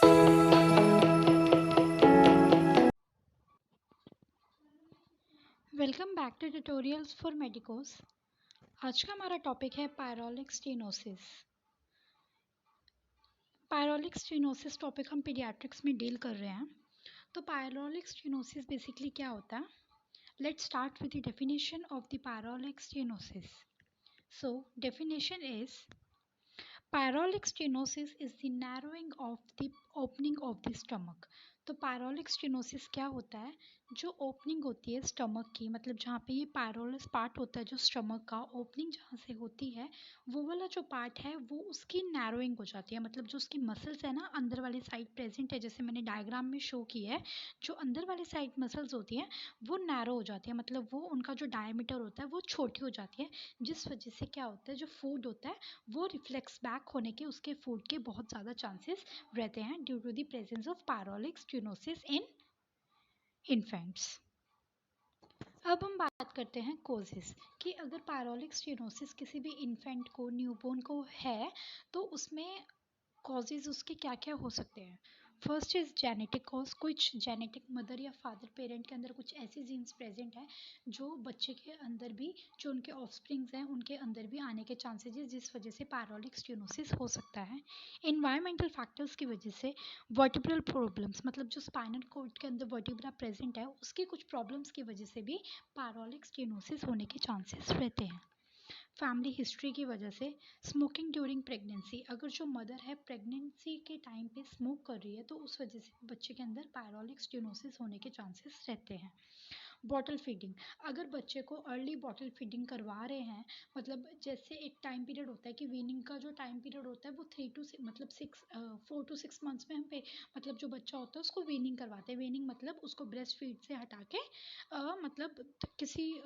Welcome back to tutorials for medicos. आज का हमारा टॉपिक है pyloric stenosis. Pyloric stenosis topic हम पीडियाट्रिक्स में डील कर रहे हैं। तो पायरोलिक स्टेनोसिस बेसिकली क्या होता है? Let's start with the definition of the pyloric stenosis. So definition is pyloric stenosis is the narrowing of the opening of the stomach. तो पायरोलिक स्टेनोसिस क्या होता है? जो ओपनिंग होती है स्टमक की, मतलब जहाँ पे ये पायरोलिस पार्ट होता है, जो स्टमक का ओपनिंग जहाँ से होती है, वो वाला जो पार्ट है वो उसकी नैरोइंग हो जाती है। मतलब जो उसकी मसल्स है ना अंदर वाली साइड प्रेजेंट है, जैसे मैंने डायग्राम में शो की है, जो अंदर वाली साइड मसल्स होती हैं वो नैरो हो जाती है। मतलब वो उनका जो डायमीटर होता है वो छोटी हो जाती है, जिस वजह से क्या होता है, जो फूड होता है वो रिफ्लेक्स बैक होने के, उसके फूड के बहुत ज़्यादा चांसेस रहते हैं due to the presence of pyloric stenosis in infants. अब हम बात करते हैं कोजेस कि अगर पायरोलिक स्टेनोसिस किसी भी इन्फेंट को, न्यूबॉर्न को है, तो उसमें कॉजेज उसके क्या क्या हो सकते हैं। First is genetic cause. कुछ जेनेटिक मदर या फादर पेरेंट के अंदर कुछ ऐसी जीन्स प्रेजेंट है जो बच्चे के अंदर भी, जो उनके ऑफस्प्रिंग्स हैं उनके अंदर भी आने के चांसेस है, जिस वजह से पायरोलिक स्टेनोसिस हो सकता है। इन्वायरमेंटल फैक्टर्स की वजह से वर्टिब्रल प्रॉब्लम्स, मतलब जो स्पाइनल कॉर्ड के अंदर वर्टिब्रा प्रेजेंट है उसकी कुछ प्रॉब्लम्स की वजह से भी पायरोलिक स्टेनोसिस होने के चांसेस रहते हैं। फैमिली हिस्ट्री की वजह से, स्मोकिंग ड्यूरिंग प्रेगनेंसी, अगर जो मदर है प्रेगनेंसी के टाइम पे स्मोक कर रही है तो उस वजह से बच्चे के अंदर पायरोलिक स्टेनोसिस होने के चांसेस रहते हैं। बॉटल फीडिंग, अगर बच्चे को अर्ली बॉटल फीडिंग करवा रहे हैं, मतलब जैसे एक टाइम पीरियड होता है कि वीनिंग का जो टाइम पीरियड होता है वो 4 to 6 में हम पे, मतलब जो बच्चा होता है उसको वीनिंग करवाते हैं। वीनिंग मतलब उसको ब्रेस्ट फीड से हटा के मतलब किसी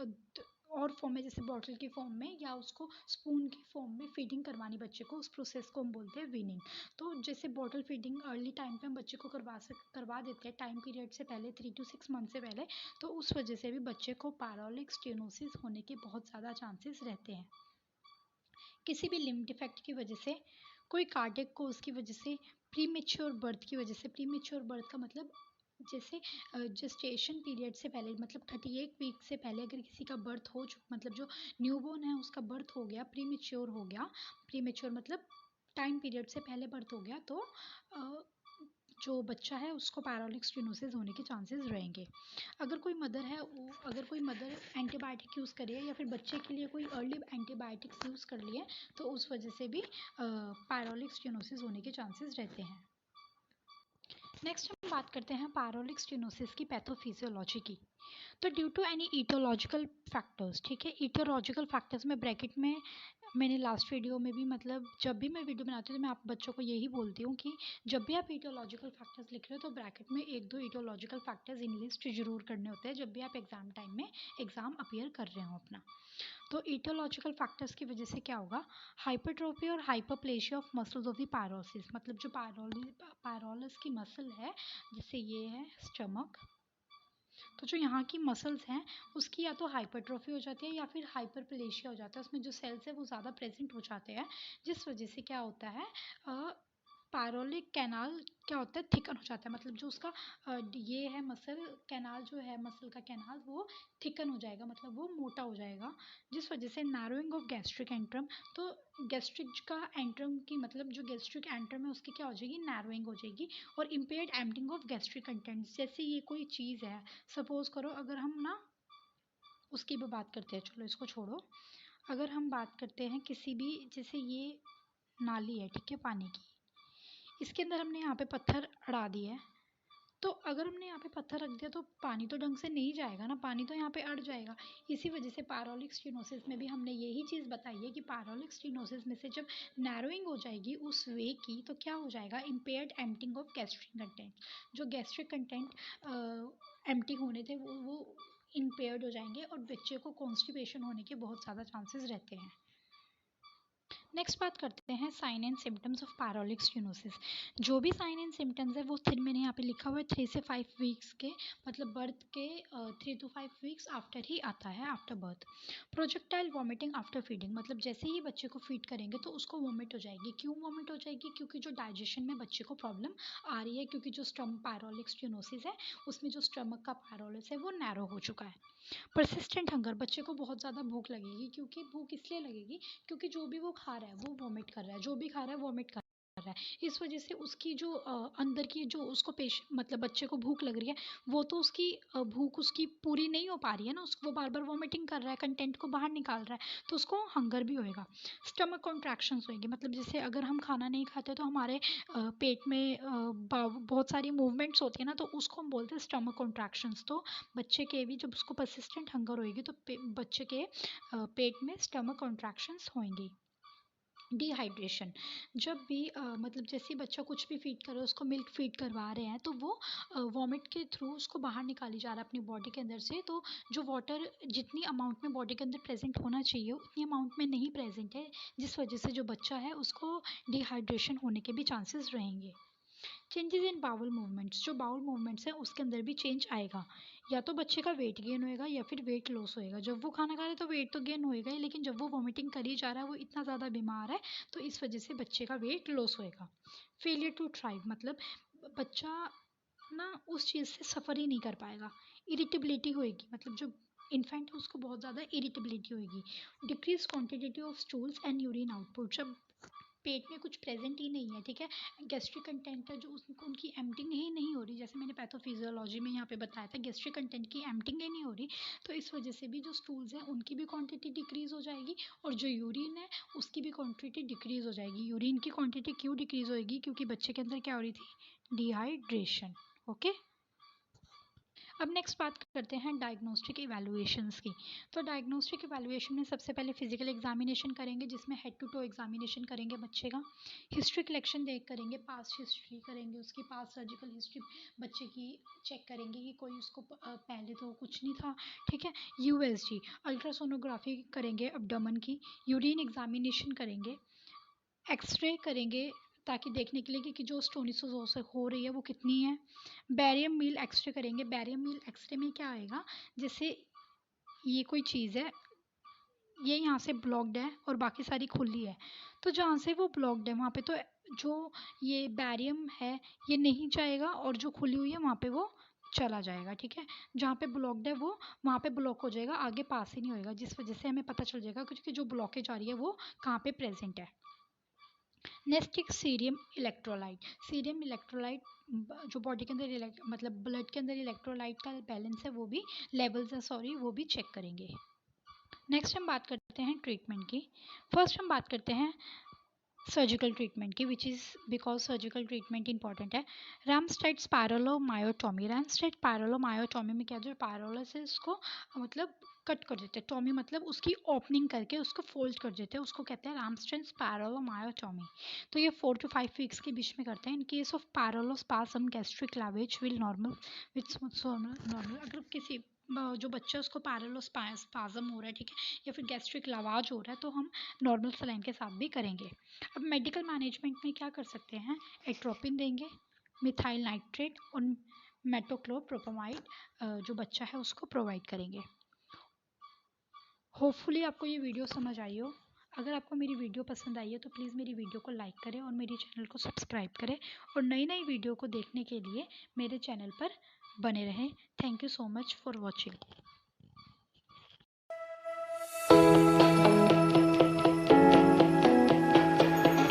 और फॉर्म में, जैसे बॉटल की फॉर्म में या उसको स्पून की फॉर्म में फीडिंग करवानी बच्चे को, उस प्रोसेस को हम बोलते हैं वीनिंग। तो जैसे बॉटल फीडिंग अर्ली टाइम पे हम बच्चे को करवा देते हैं, टाइम पीरियड से पहले, 3 to 6 मंथ से पहले, तो उस वजह से भी बच्चे को पायरोलिक स्टेनोसिस होने के बहुत ज़्यादा चांसेस रहते हैं। किसी भी लिम्ब डिफेक्ट की वजह से, कोई कार्डियक कोज की वजह से, प्रीमेच्योर बर्थ की वजह से। प्रीमेच्योर बर्थ का मतलब जैसे जस्टेशन पीरियड से पहले, मतलब 38 वीक से पहले अगर किसी का बर्थ हो मतलब जो न्यूबॉर्न है उसका बर्थ हो गया, प्रीमेच्योर हो गया। प्रीमेच्योर मतलब टाइम पीरियड से पहले बर्थ हो गया, तो जो बच्चा है उसको पायरोलिक स्टेनोसिस होने के चांसेस रहेंगे। अगर कोई मदर है, अगर कोई मदर एंटीबायोटिक यूज़ कर रही है या फिर बच्चे के लिए कोई अर्ली एंटीबायोटिक्स यूज़ कर लिए, तो उस वजह से भी पायरोलिक स्टेनोसिस होने के चांसेस रहते हैं। नेक्स्ट हम बात करते हैं पायरोलिक स्टेनोसिस की पैथोफिजियोलॉजी की। तो ड्यू टू एनी ईटोलॉजिकल फैक्टर्स, ठीक है, ईटोलॉजिकल फैक्टर्स में ब्रैकेट में, मैंने लास्ट वीडियो में भी, मतलब जब भी मैं वीडियो बनाती हूँ तो मैं आप बच्चों को यही बोलती हूँ कि जब भी आप ईटोलॉजिकल फैक्टर्स लिख रहे हो तो ब्रैकेट में 1-2 ईटोलॉजिकल फैक्टर्स इन लिस्ट जरूर करने होते हैं जब भी आप एग्जाम टाइम में एग्जाम अपीयर कर रहे हो अपना। तो ईटोलॉजिकल फैक्टर्स की वजह से क्या होगा? हाइपरट्रोफी और hyperplasia of muscles of the pyrosis, मतलब जो पायरोलिस की मसल है, जैसे ये है स्टमक, तो जो यहाँ की मसल्स हैं उसकी या तो हाइपरट्रोफी हो जाती है या फिर हाइपरप्लेशिया हो जाता है, उसमें जो सेल्स है वो ज़्यादा प्रेजेंट हो जाते हैं, जिस वजह से क्या होता है, पायरोलिक कैनाल क्या होता है, थिकन हो जाता है। मतलब जो उसका ये है मसल कैनाल, जो है मसल का कैनाल, वो थिकन हो जाएगा, मतलब वो मोटा हो जाएगा, जिस वजह से नैरोइंग ऑफ गैस्ट्रिक एंट्रम, तो गैस्ट्रिक का एंट्रम की, मतलब जो गैस्ट्रिक एंट्रम है उसकी क्या हो जाएगी, नैरोइंग हो जाएगी। और impaired emptying of gastric contents, जैसे ये कोई चीज़ है, सपोज करो अगर हम ना उसकी भी बात करते हैं, चलो इसको छोड़ो, अगर हम बात करते हैं किसी भी, जैसे ये नाली है, ठीक है, पानी की, इसके अंदर हमने यहाँ पे पत्थर अड़ा दिए है, तो अगर हमने यहाँ पे पत्थर रख दिया तो पानी तो ढंग से नहीं जाएगा ना, पानी तो यहाँ पे अड़ जाएगा। इसी वजह से पायरोलिक स्टेनोसिस में भी हमने यही चीज़ बताई है कि पायरोलिक स्टेनोसिस में से जब नैरोइंग हो जाएगी उस वे की, तो क्या हो जाएगा, impaired emptying of gastric content, जो गैस्ट्रिक कंटेंट एम्प्टी होने थे वो इम्पेयर्ड हो जाएंगे और बच्चे को कॉन्स्टिपेशन होने के बहुत ज़्यादा चांसेस रहते हैं। नेक्स्ट बात करते हैं sign and symptoms of pyloric stenosis. जो भी साइन एंड सिम्टम्स है वो मैंने यहाँ पे लिखा हुआ है 3 से 5 वीक्स के, मतलब बर्थ के 3 to 5 वीक्स आफ्टर ही आता है, after birth. Projectile vomiting after feeding, मतलब जैसे ही बच्चे को फीड करेंगे तो उसको वॉमिट हो जाएगी। क्यों वॉमिट हो जाएगी? क्योंकि जो डाइजेशन में बच्चे को प्रॉब्लम आ रही है, क्योंकि जो पायरोलिक स्टेनोसिस है उसमें जो स्टमक का पायरोलिस है वो नैरो हो चुका है। परसिस्टेंट हंगर, बच्चे को बहुत ज़्यादा भूख लगेगी। क्योंकि भूख इसलिए लगेगी क्योंकि जो भी वो खा रहा है वो वॉमिट कर रहा है, जो भी खा रहा है वॉमिट कर रहा है। इस वजह से उसकी जो अंदर की जो उसको मतलब बच्चे को भूख लग रही है, वो तो उसकी भूख उसकी पूरी नहीं हो पा रही है ना, उसको वो बार बार वॉमिटिंग कर रहा है, कंटेंट को बाहर निकाल रहा है, तो उसको हंगर भी होएगा। स्टमक कॉन्ट्रैक्शंस होएगी, मतलब जैसे अगर हम खाना नहीं खाते तो हमारे पेट में बहुत सारी मूवमेंट्स होती है ना, तो उसको हम बोलते हैं स्टमक कॉन्ट्रैक्शंस। तो बच्चे के भी जब उसको परसिस्टेंट हंगर होएगी तो बच्चे के पेट में स्टमक कॉन्ट्रैक्शंस होंगी। डिहाइड्रेशन, जब भी मतलब जैसे ही बच्चा कुछ भी फीड कर रहा है, उसको मिल्क फीड करवा रहे हैं तो वो वॉमिट के थ्रू उसको बाहर निकाली जा रहा है अपनी बॉडी के अंदर से। तो जो वाटर जितनी अमाउंट में बॉडी के अंदर प्रेजेंट होना चाहिए उतनी अमाउंट में नहीं प्रेजेंट है, जिस वजह से जो बच्चा है उसको डिहाइड्रेशन होने के भी चांसेस रहेंगे। चेंजेस इन बाउल मूवमेंट्स, जो बाउल मूवमेंट्स हैं उसके अंदर भी चेंज आएगा। या तो बच्चे का वेट गेन होएगा या फिर वेट लॉस होएगा। जब वो खाना खा रहा है तो वेट तो गेन होएगा ही, लेकिन जब वो वॉमिटिंग कर ही जा रहा है, वो इतना ज़्यादा बीमार है, तो इस वजह से बच्चे का वेट लॉस होएगा। फेलियर टू थ्राइव, मतलब बच्चा ना उस चीज़ से सफ़र ही नहीं कर पाएगा। इरिटेबिलिटी होएगी, मतलब जो इन्फेंट है उसको बहुत ज़्यादा इरिटेबिलिटी होएगी। Decrease quantity of stools and urine output, जब पेट में कुछ प्रेजेंट ही नहीं है, ठीक है, गैस्ट्रिक कंटेंट है जो उसको उनकी एम्पटिंग ही नहीं हो रही, जैसे मैंने पैथोफिजियोलॉजी में यहाँ पे बताया था गैस्ट्रिक कंटेंट की एम्पटिंग ही नहीं हो रही, तो इस वजह से भी जो स्टूल्स हैं उनकी भी क्वांटिटी डिक्रीज हो जाएगी, और जो यूरिन है उसकी भी क्वांटिटी डिक्रीज हो जाएगी। यूरिन की क्वांटिटी क्यों डिक्रीज होएगी? क्योंकि बच्चे के अंदर क्या हो रही थी? डिहाइड्रेशन। ओके। अब नेक्स्ट बात करते हैं डायग्नोस्टिक इवैल्यूएशंस की। तो डायग्नोस्टिक इवैल्यूएशन में सबसे पहले फिजिकल एग्जामिनेशन करेंगे, जिसमें हेड टू टो एग्जामिनेशन करेंगे बच्चे का। हिस्ट्री कलेक्शन देख करेंगे, पास्ट हिस्ट्री करेंगे, उसकी पास्ट सर्जिकल हिस्ट्री बच्चे की चेक करेंगे कि कोई उसको पहले तो कुछ नहीं था, ठीक है। यूएसजी, अल्ट्रासोनोग्राफी करेंगे अब्डोमेन की। यूरिन एग्जामिनेशन करेंगे, एक्सरे करेंगे ताकि देखने के लिए कि जो स्टोनिसोस हो रही है वो कितनी है। बैरियम मील एक्सरे करेंगे। बैरियम मील एक्सरे में क्या आएगा, जैसे ये कोई चीज़ है, ये यहाँ से ब्लॉक्ड है और बाकी सारी खुली है, तो जहाँ से वो ब्लॉक्ड है वहाँ पे तो जो ये बैरियम है ये नहीं जाएगा, और जो खुली हुई है वहाँ पे वो चला जाएगा, ठीक है। जहाँ पे ब्लॉक्ड है वो वहाँ पे ब्लॉक हो जाएगा, आगे पास ही नहीं होएगा, जिस वजह से हमें पता चल जाएगा क्योंकि जो ब्लॉकेज आ रही है वो कहाँ पे प्रेजेंट है। नेक्स्ट एक सीरियम इलेक्ट्रोलाइट। सीरियम इलेक्ट्रोलाइट जो बॉडी के अंदर मतलब ब्लड के अंदर इलेक्ट्रोलाइट का बैलेंस है वो भी लेवल्स है सॉरी वो भी चेक करेंगे। नेक्स्ट हम बात करते हैं ट्रीटमेंट की। फर्स्ट हम बात करते हैं सर्जिकल ट्रीटमेंट की, which is because surgical treatment important है। रामस्टेड स्पायरोलोमायोटॉमी। रामस्टेड पायरोलोमायोटॉमी में क्या जो पायरोलस है उसको मतलब कट कर देते हैं, टॉमी मतलब उसकी ओपनिंग करके उसको फोल्ड कर देते हैं, उसको कहते हैं रामस्टेड पायरोलोमायोटॉमी। तो ये 4 to 5 वीक्स के बीच में करते हैं। In case of pylorospasm gastric lavage will normal with normal, अगर किसी जो बच्चा उसको पैरालोस्पाज्म हो रहा है, ठीक है, या फिर गैस्ट्रिक लवाज हो रहा है, तो हम नॉर्मल सलाइन के साथ भी करेंगे। अब मेडिकल मैनेजमेंट में क्या कर सकते हैं, एट्रोपिन देंगे, मिथाइल नाइट्रेट और मेटोक्लोप्रोपामाइड जो बच्चा है उसको प्रोवाइड करेंगे। होपफुली आपको ये वीडियो समझ आई हो। अगर आपको मेरी वीडियो पसंद आई है तो प्लीज़ मेरी वीडियो को लाइक करें और मेरे चैनल को सब्सक्राइब करें, और नई नई वीडियो को देखने के लिए मेरे चैनल पर बने रहें। Thank you so much for watching.